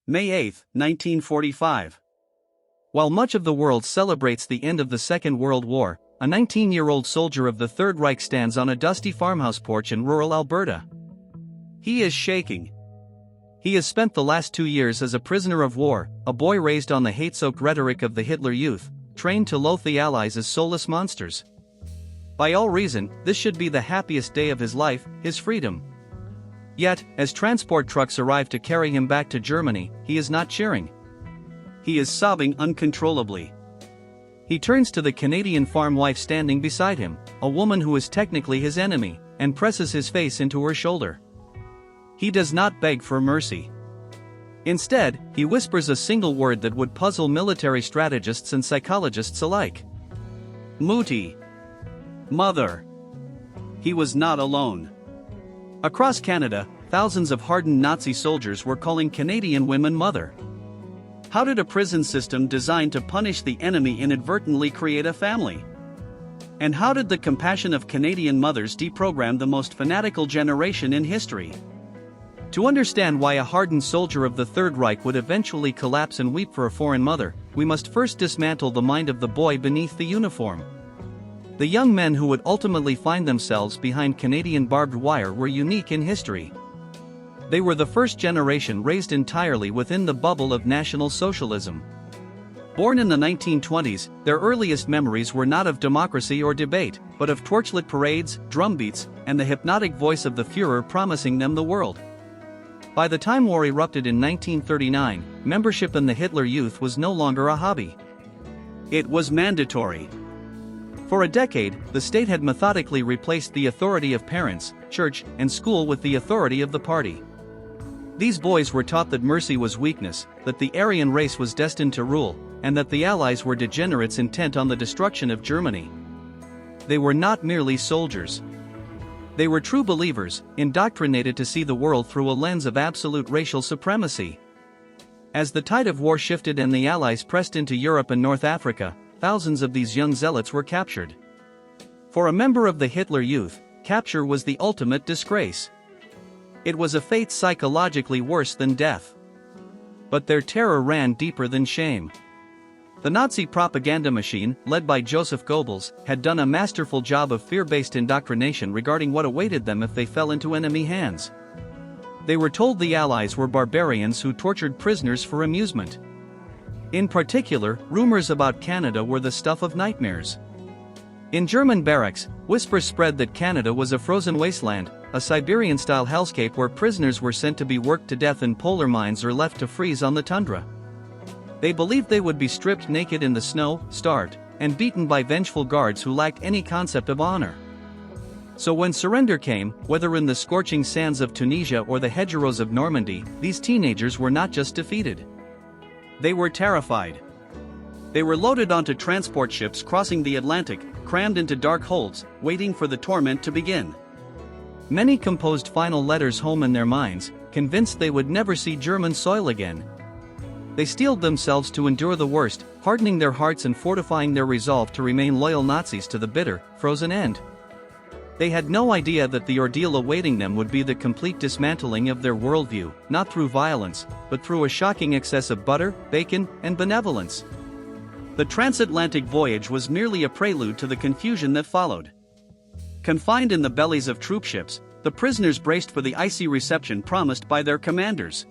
May 8, 1945. While much of the world celebrates the end of the Second World War, a 19-year-old soldier of the Third Reich stands on a dusty farmhouse porch in rural Alberta. He is shaking. He has spent the last 2 years as a prisoner of war, a boy raised on the hate-soaked rhetoric of the Hitler Youth, trained to loathe the Allies as soulless monsters. By all reason, this should be the happiest day of his life, his freedom. Yet, as transport trucks arrive to carry him back to Germany, he is not cheering. He is sobbing uncontrollably. He turns to the Canadian farm wife standing beside him, a woman who is technically his enemy, and presses his face into her shoulder. He does not beg for mercy. Instead, he whispers a single word that would puzzle military strategists and psychologists alike. Mutti. Mother. He was not alone. Across Canada, thousands of hardened Nazi soldiers were calling Canadian women mother. How did a prison system designed to punish the enemy inadvertently create a family? And how did the compassion of Canadian mothers deprogram the most fanatical generation in history? To understand why a hardened soldier of the Third Reich would eventually collapse and weep for a foreign mother, we must first dismantle the mind of the boy beneath the uniform. The young men who would ultimately find themselves behind Canadian barbed wire were unique in history. They were the first generation raised entirely within the bubble of National Socialism. Born in the 1920s, their earliest memories were not of democracy or debate, but of torchlit parades, drumbeats, and the hypnotic voice of the Führer promising them the world. By the time war erupted in 1939, membership in the Hitler Youth was no longer a hobby. It was mandatory. For a decade, the state had methodically replaced the authority of parents, church, and school with the authority of the party. These boys were taught that mercy was weakness, that the Aryan race was destined to rule, and that the Allies were degenerates intent on the destruction of Germany. They were not merely soldiers. They were true believers, indoctrinated to see the world through a lens of absolute racial supremacy. As the tide of war shifted and the Allies pressed into Europe and North Africa, thousands of these young zealots were captured. For a member of the Hitler Youth, capture was the ultimate disgrace. It was a fate psychologically worse than death. But their terror ran deeper than shame. The Nazi propaganda machine, led by Joseph Goebbels, had done a masterful job of fear-based indoctrination regarding what awaited them if they fell into enemy hands. They were told the Allies were barbarians who tortured prisoners for amusement. In particular, rumors about Canada were the stuff of nightmares. In German barracks, whispers spread that Canada was a frozen wasteland, a Siberian-style hellscape where prisoners were sent to be worked to death in polar mines or left to freeze on the tundra. They believed they would be stripped naked in the snow, starved, and beaten by vengeful guards who lacked any concept of honor. So when surrender came, whether in the scorching sands of Tunisia or the hedgerows of Normandy, these teenagers were not just defeated. They were terrified. They were loaded onto transport ships crossing the Atlantic, crammed into dark holds, waiting for the torment to begin. Many composed final letters home in their minds, convinced they would never see German soil again. They steeled themselves to endure the worst, hardening their hearts and fortifying their resolve to remain loyal Nazis to the bitter, frozen end. They had no idea that the ordeal awaiting them would be the complete dismantling of their worldview, not through violence, but through a shocking excess of butter, bacon, and benevolence. The transatlantic voyage was merely a prelude to the confusion that followed. Confined in the bellies of troopships, the prisoners braced for the icy reception promised by their commanders.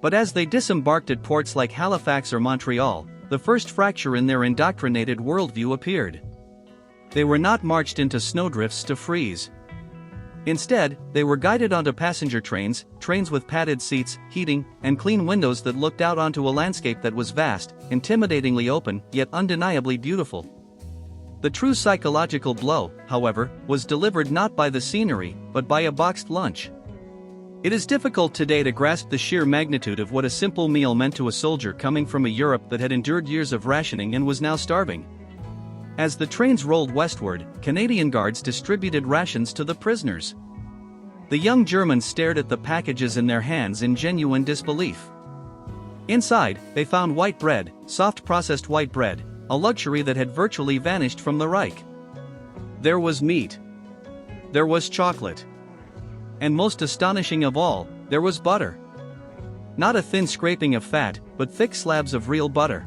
But as they disembarked at ports like Halifax or Montreal, the first fracture in their indoctrinated worldview appeared. They were not marched into snowdrifts to freeze. Instead, they were guided onto passenger trains with padded seats, heating, and clean windows that looked out onto a landscape that was vast, intimidatingly open, yet undeniably beautiful. The true psychological blow, however, was delivered not by the scenery, but by a boxed lunch. It is difficult today to grasp the sheer magnitude of what a simple meal meant to a soldier coming from a Europe that had endured years of rationing and was now starving. As the trains rolled westward, Canadian guards distributed rations to the prisoners. The young Germans stared at the packages in their hands in genuine disbelief. Inside, they found white bread, soft processed white bread, a luxury that had virtually vanished from the Reich. There was meat. There was chocolate. And most astonishing of all, there was butter. Not a thin scraping of fat, but thick slabs of real butter.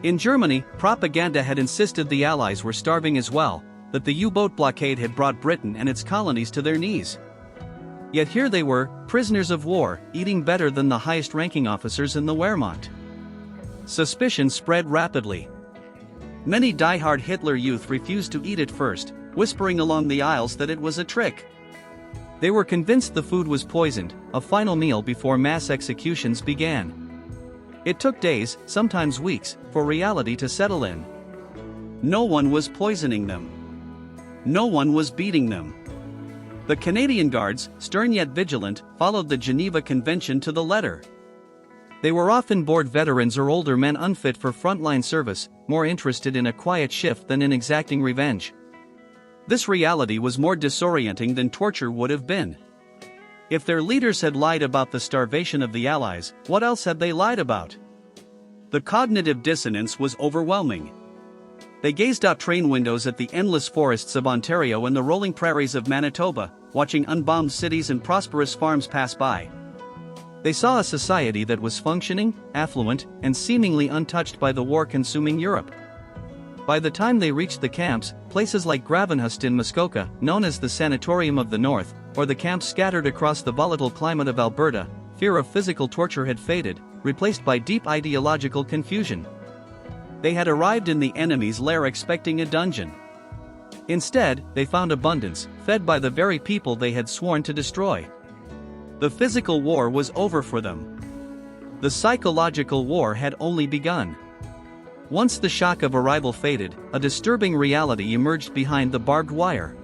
In Germany, propaganda had insisted the Allies were starving as well, that the U-boat blockade had brought Britain and its colonies to their knees. Yet here they were, prisoners of war, eating better than the highest-ranking officers in the Wehrmacht. Suspicion spread rapidly. Many die-hard Hitler youth refused to eat it first, whispering along the aisles that it was a trick. They were convinced the food was poisoned, a final meal before mass executions began. It took days, sometimes weeks, for reality to settle in. No one was poisoning them. No one was beating them. The Canadian Guards, stern yet vigilant, followed the Geneva Convention to the letter. They were often bored veterans or older men unfit for frontline service, more interested in a quiet shift than in exacting revenge. This reality was more disorienting than torture would have been. If their leaders had lied about the starvation of the Allies, what else had they lied about? The cognitive dissonance was overwhelming. They gazed out train windows at the endless forests of Ontario and the rolling prairies of Manitoba, watching unbombed cities and prosperous farms pass by. They saw a society that was functioning, affluent, and seemingly untouched by the war-consuming Europe. By the time they reached the camps, places like Gravenhust in Muskoka, known as the Sanatorium of the North, or the camps scattered across the volatile climate of Alberta, fear of physical torture had faded, replaced by deep ideological confusion. They had arrived in the enemy's lair expecting a dungeon. Instead, they found abundance, fed by the very people they had sworn to destroy. The physical war was over for them. The psychological war had only begun. Once the shock of arrival faded, a disturbing reality emerged behind the barbed wire.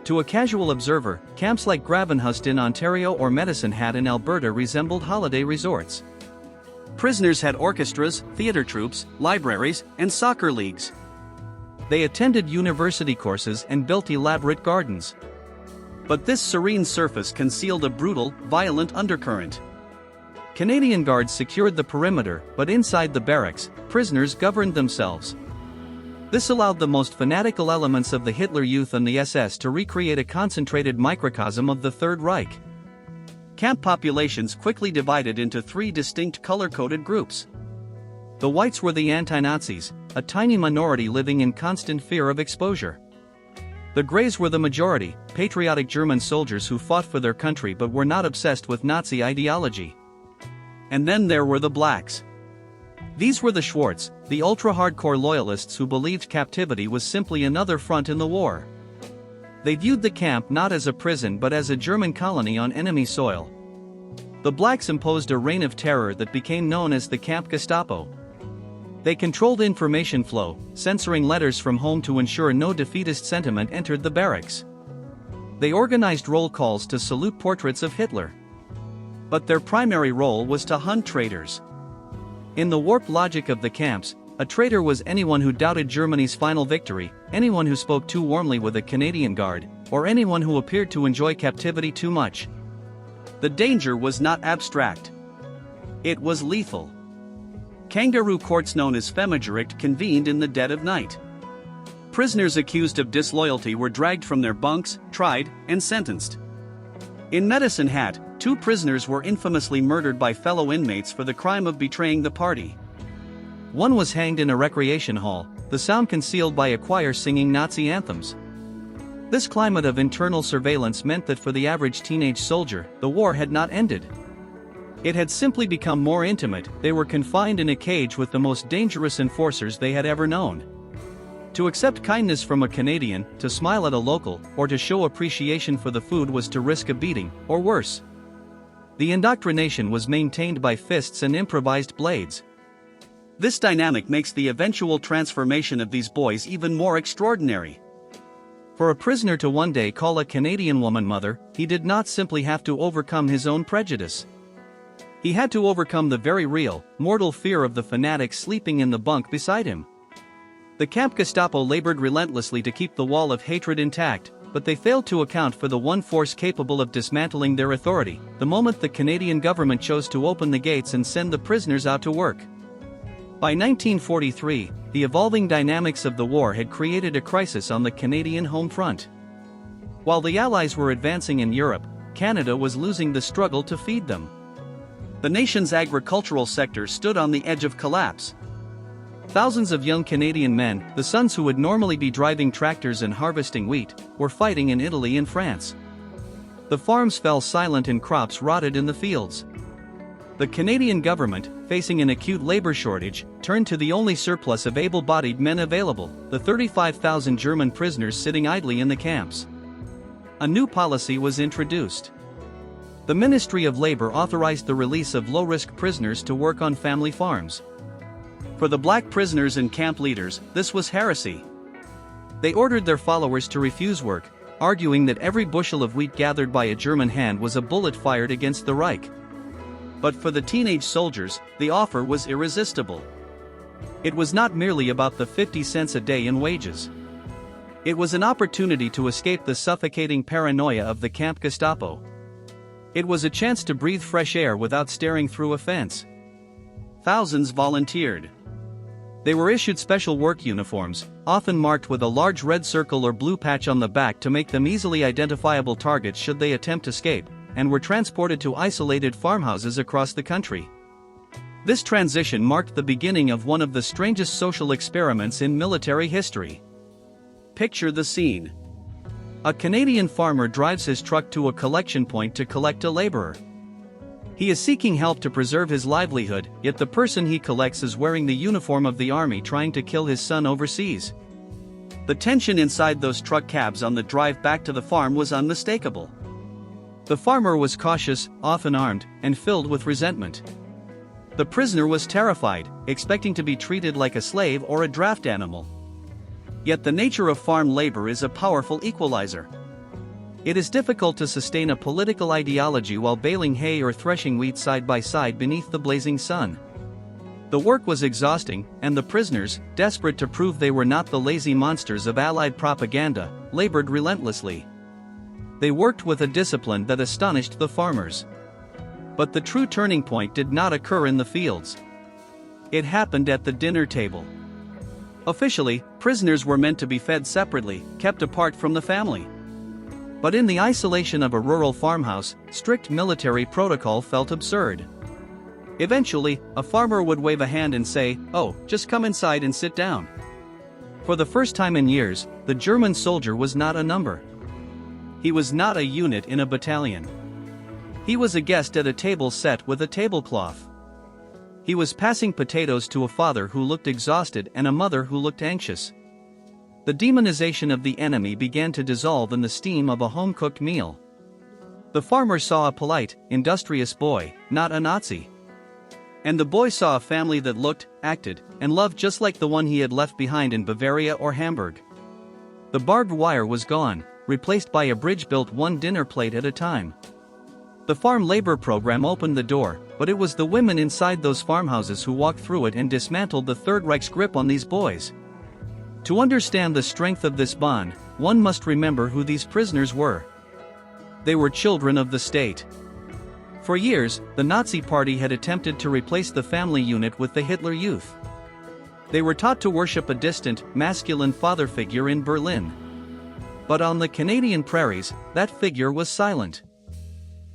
To a casual observer, camps like Gravenhust in Ontario or Medicine Hat in Alberta resembled holiday resorts. Prisoners had orchestras, theater troupes, libraries, and soccer leagues. They attended university courses and built elaborate gardens. But this serene surface concealed a brutal, violent undercurrent. Canadian Guards secured the perimeter, but inside the barracks, prisoners governed themselves. This allowed the most fanatical elements of the Hitler Youth and the SS to recreate a concentrated microcosm of the Third Reich. Camp populations quickly divided into three distinct color-coded groups. The whites were the anti-Nazis, a tiny minority living in constant fear of exposure. The grays were the majority, patriotic German soldiers who fought for their country but were not obsessed with Nazi ideology. And then there were the blacks. These were the Schwartz, the ultra-hardcore loyalists who believed captivity was simply another front in the war. They viewed the camp not as a prison but as a German colony on enemy soil. The blacks imposed a reign of terror that became known as the Camp Gestapo. They controlled information flow, censoring letters from home to ensure no defeatist sentiment entered the barracks. They organized roll calls to salute portraits of Hitler. But their primary role was to hunt traitors. In the warped logic of the camps, a traitor was anyone who doubted Germany's final victory, anyone who spoke too warmly with a Canadian Guard, or anyone who appeared to enjoy captivity too much. The danger was not abstract. It was lethal. Kangaroo courts known as Femagericht convened in the dead of night. Prisoners accused of disloyalty were dragged from their bunks, tried, and sentenced. In Medicine Hat, 2 prisoners were infamously murdered by fellow inmates for the crime of betraying the party. One was hanged in a recreation hall, the sound concealed by a choir singing Nazi anthems. This climate of internal surveillance meant that for the average teenage soldier, the war had not ended. It had simply become more intimate. They were confined in a cage with the most dangerous enforcers they had ever known. To accept kindness from a Canadian, to smile at a local, or to show appreciation for the food was to risk a beating, or worse. The indoctrination was maintained by fists and improvised blades. This dynamic makes the eventual transformation of these boys even more extraordinary. For a prisoner to one day call a Canadian woman mother, he did not simply have to overcome his own prejudice. He had to overcome the very real, mortal fear of the fanatic sleeping in the bunk beside him. The Camp Gestapo labored relentlessly to keep the wall of hatred intact, but they failed to account for the one force capable of dismantling their authority, the moment the Canadian government chose to open the gates and send the prisoners out to work. By 1943, the evolving dynamics of the war had created a crisis on the Canadian home front. While the Allies were advancing in Europe, Canada was losing the struggle to feed them. The nation's agricultural sector stood on the edge of collapse. Thousands of young Canadian men, the sons who would normally be driving tractors and harvesting wheat, were fighting in Italy and France. The farms fell silent and crops rotted in the fields. The Canadian government, facing an acute labor shortage, turned to the only surplus of able-bodied men available, the 35,000 German prisoners sitting idly in the camps. A new policy was introduced. The Ministry of Labor authorized the release of low-risk prisoners to work on family farms. For the black prisoners and camp leaders, this was heresy. They ordered their followers to refuse work, arguing that every bushel of wheat gathered by a German hand was a bullet fired against the Reich. But for the teenage soldiers, the offer was irresistible. It was not merely about the 50 cents a day in wages. It was an opportunity to escape the suffocating paranoia of the camp Gestapo. It was a chance to breathe fresh air without staring through a fence. Thousands volunteered. They were issued special work uniforms, often marked with a large red circle or blue patch on the back to make them easily identifiable targets should they attempt escape, and were transported to isolated farmhouses across the country. This transition marked the beginning of one of the strangest social experiments in military history. Picture the scene. A Canadian farmer drives his truck to a collection point to collect a laborer. He is seeking help to preserve his livelihood, yet the person he collects is wearing the uniform of the army trying to kill his son overseas. The tension inside those truck cabs on the drive back to the farm was unmistakable. The farmer was cautious, often armed, and filled with resentment. The prisoner was terrified, expecting to be treated like a slave or a draft animal. Yet the nature of farm labor is a powerful equalizer. It is difficult to sustain a political ideology while baling hay or threshing wheat side by side beneath the blazing sun. The work was exhausting, and the prisoners, desperate to prove they were not the lazy monsters of Allied propaganda, labored relentlessly. They worked with a discipline that astonished the farmers. But the true turning point did not occur in the fields. It happened at the dinner table. Officially, prisoners were meant to be fed separately, kept apart from the family. But in the isolation of a rural farmhouse, strict military protocol felt absurd. Eventually, a farmer would wave a hand and say, "Oh, just come inside and sit down." For the first time in years, the German soldier was not a number. He was not a unit in a battalion. He was a guest at a table set with a tablecloth. He was passing potatoes to a father who looked exhausted and a mother who looked anxious. The demonization of the enemy began to dissolve in the steam of a home-cooked meal. The farmer saw a polite, industrious boy, not a Nazi. And the boy saw a family that looked, acted, and loved just like the one he had left behind in Bavaria or Hamburg. The barbed wire was gone, replaced by a bridge built one dinner plate at a time. The farm labor program opened the door, but it was the women inside those farmhouses who walked through it and dismantled the Third Reich's grip on these boys. To understand the strength of this bond, one must remember who these prisoners were. They were children of the state. For years, the Nazi Party had attempted to replace the family unit with the Hitler Youth. They were taught to worship a distant, masculine father figure in Berlin. But on the Canadian prairies, that figure was silent.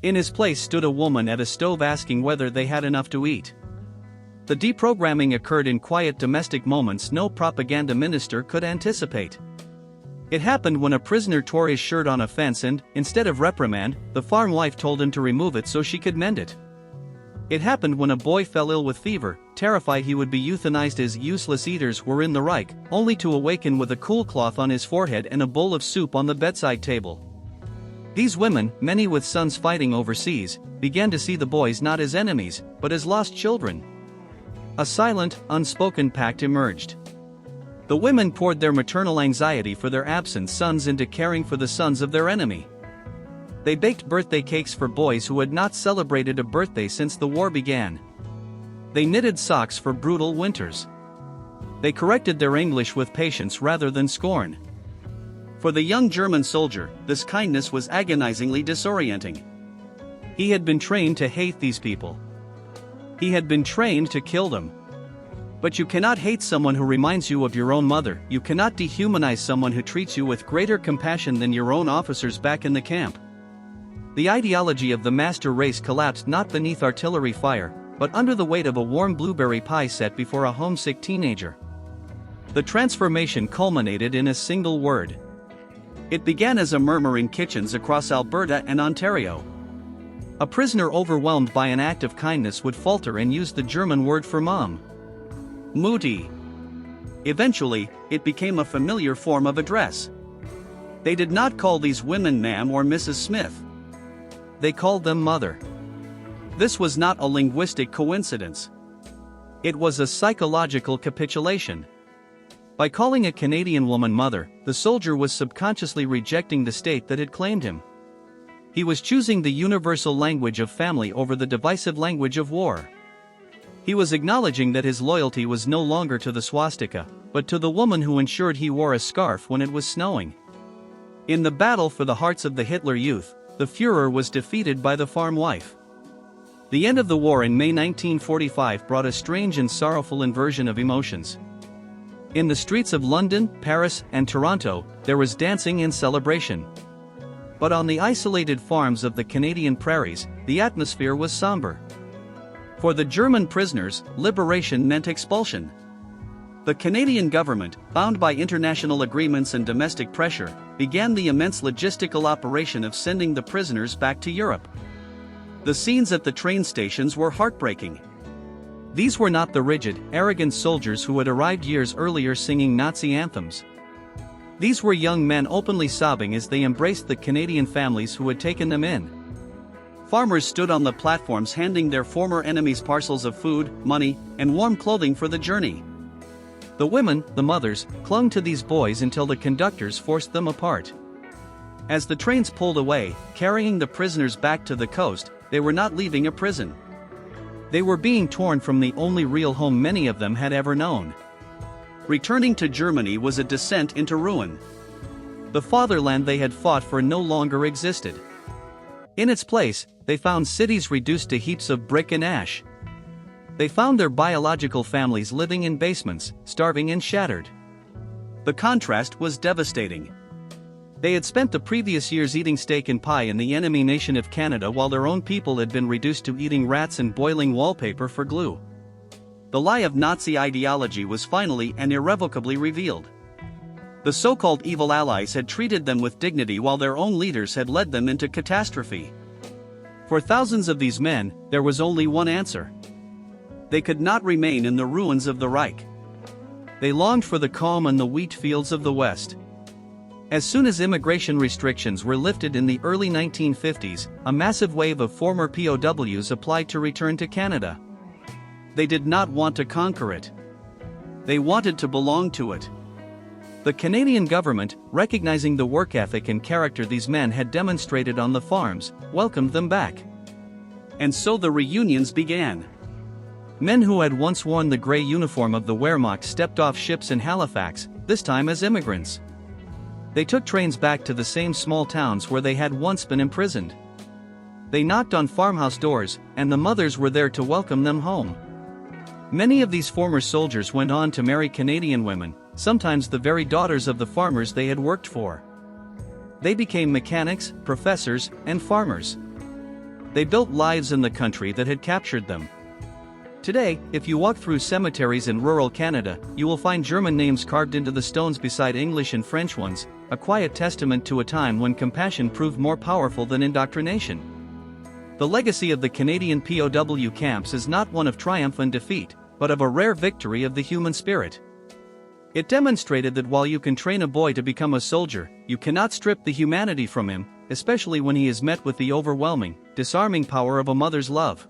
In his place stood a woman at a stove asking whether they had enough to eat. The deprogramming occurred in quiet domestic moments no propaganda minister could anticipate. It happened when a prisoner tore his shirt on a fence and, instead of reprimand, the farm wife told him to remove it so she could mend it. It happened when a boy fell ill with fever, terrified he would be euthanized as useless eaters were in the Reich, only to awaken with a cool cloth on his forehead and a bowl of soup on the bedside table. These women, many with sons fighting overseas, began to see the boys not as enemies, but as lost children. A silent, unspoken pact emerged. The women poured their maternal anxiety for their absent sons into caring for the sons of their enemy. They baked birthday cakes for boys who had not celebrated a birthday since the war began. They knitted socks for brutal winters. They corrected their English with patience rather than scorn. For the young German soldier, this kindness was agonizingly disorienting. He had been trained to hate these people. He had been trained to kill them. But you cannot hate someone who reminds you of your own mother. You cannot dehumanize someone who treats you with greater compassion than your own officers back in the camp. The ideology of the master race collapsed not beneath artillery fire, but under the weight of a warm blueberry pie set before a homesick teenager. The transformation culminated in a single word. It began as a murmur in kitchens across Alberta and Ontario. A prisoner overwhelmed by an act of kindness would falter and use the German word for mom. Mutti. Eventually, it became a familiar form of address. They did not call these women ma'am or Mrs. Smith. They called them mother. This was not a linguistic coincidence. It was a psychological capitulation. By calling a Canadian woman mother, the soldier was subconsciously rejecting the state that had claimed him. He was choosing the universal language of family over the divisive language of war. He was acknowledging that his loyalty was no longer to the swastika, but to the woman who ensured he wore a scarf when it was snowing. In the battle for the hearts of the Hitler Youth, the Führer was defeated by the farm wife. The end of the war in May 1945 brought a strange and sorrowful inversion of emotions. In the streets of London, Paris, and Toronto, there was dancing and celebration. But on the isolated farms of the Canadian prairies, the atmosphere was somber. For the German prisoners, liberation meant expulsion. The Canadian government, bound by international agreements and domestic pressure, began the immense logistical operation of sending the prisoners back to Europe. The scenes at the train stations were heartbreaking. These were not the rigid, arrogant soldiers who had arrived years earlier singing Nazi anthems. These were young men openly sobbing as they embraced the Canadian families who had taken them in. Farmers stood on the platforms handing their former enemies parcels of food, money, and warm clothing for the journey. The women, the mothers, clung to these boys until the conductors forced them apart. As the trains pulled away, carrying the prisoners back to the coast, they were not leaving a prison. They were being torn from the only real home many of them had ever known. Returning to Germany was a descent into ruin. The fatherland they had fought for no longer existed. In its place, they found cities reduced to heaps of brick and ash. They found their biological families living in basements, starving and shattered. The contrast was devastating. They had spent the previous years eating steak and pie in the enemy nation of Canada while their own people had been reduced to eating rats and boiling wallpaper for glue. The lie of Nazi ideology was finally and irrevocably revealed. The so-called evil allies had treated them with dignity while their own leaders had led them into catastrophe. For thousands of these men, there was only one answer. They could not remain in the ruins of the Reich. They longed for the calm and the wheat fields of the West. As soon as immigration restrictions were lifted in the early 1950s, a massive wave of former POWs applied to return to Canada. They did not want to conquer it. They wanted to belong to it. The Canadian government, recognizing the work ethic and character these men had demonstrated on the farms, welcomed them back. And so the reunions began. Men who had once worn the gray uniform of the Wehrmacht stepped off ships in Halifax, this time as immigrants. They took trains back to the same small towns where they had once been imprisoned. They knocked on farmhouse doors, and the mothers were there to welcome them home. Many of these former soldiers went on to marry Canadian women, sometimes the very daughters of the farmers they had worked for. They became mechanics, professors, and farmers. They built lives in the country that had captured them. Today, if you walk through cemeteries in rural Canada, you will find German names carved into the stones beside English and French ones, a quiet testament to a time when compassion proved more powerful than indoctrination. The legacy of the Canadian POW camps is not one of triumph and defeat, but of a rare victory of the human spirit. It demonstrated that while you can train a boy to become a soldier, you cannot strip the humanity from him, especially when he is met with the overwhelming, disarming power of a mother's love.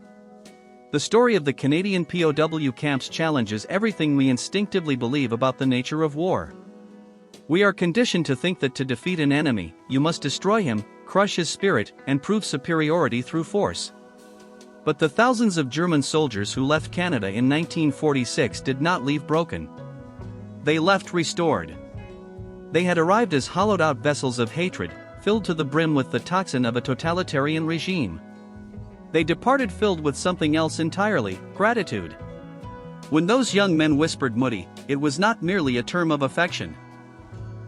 The story of the Canadian POW camps challenges everything we instinctively believe about the nature of war. We are conditioned to think that to defeat an enemy, you must destroy him, crush his spirit, and prove superiority through force. But the thousands of German soldiers who left Canada in 1946 did not leave broken. They left restored. They had arrived as hollowed-out vessels of hatred, filled to the brim with the toxin of a totalitarian regime. They departed filled with something else entirely, gratitude. When those young men whispered Mutti, it was not merely a term of affection.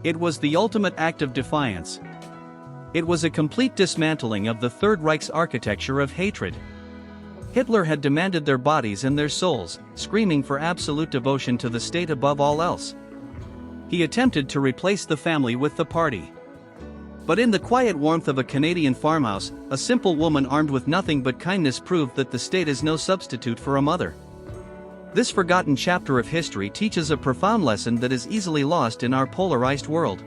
It was the ultimate act of defiance. It was a complete dismantling of the Third Reich's architecture of hatred. Hitler had demanded their bodies and their souls, screaming for absolute devotion to the state above all else. He attempted to replace the family with the party. But in the quiet warmth of a Canadian farmhouse, a simple woman armed with nothing but kindness proved that the state is no substitute for a mother. This forgotten chapter of history teaches a profound lesson that is easily lost in our polarized world.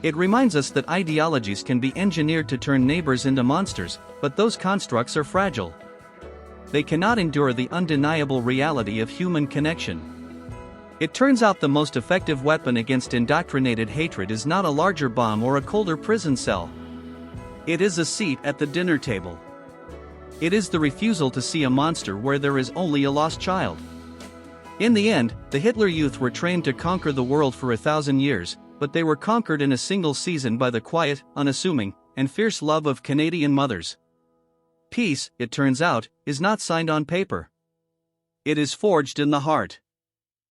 It reminds us that ideologies can be engineered to turn neighbors into monsters, but those constructs are fragile. They cannot endure the undeniable reality of human connection. It turns out the most effective weapon against indoctrinated hatred is not a larger bomb or a colder prison cell. It is a seat at the dinner table. It is the refusal to see a monster where there is only a lost child. In the end, the Hitler Youth were trained to conquer the world for 1,000 years, but they were conquered in a single season by the quiet, unassuming, and fierce love of Canadian mothers. Peace, it turns out, is not signed on paper. It is forged in the heart.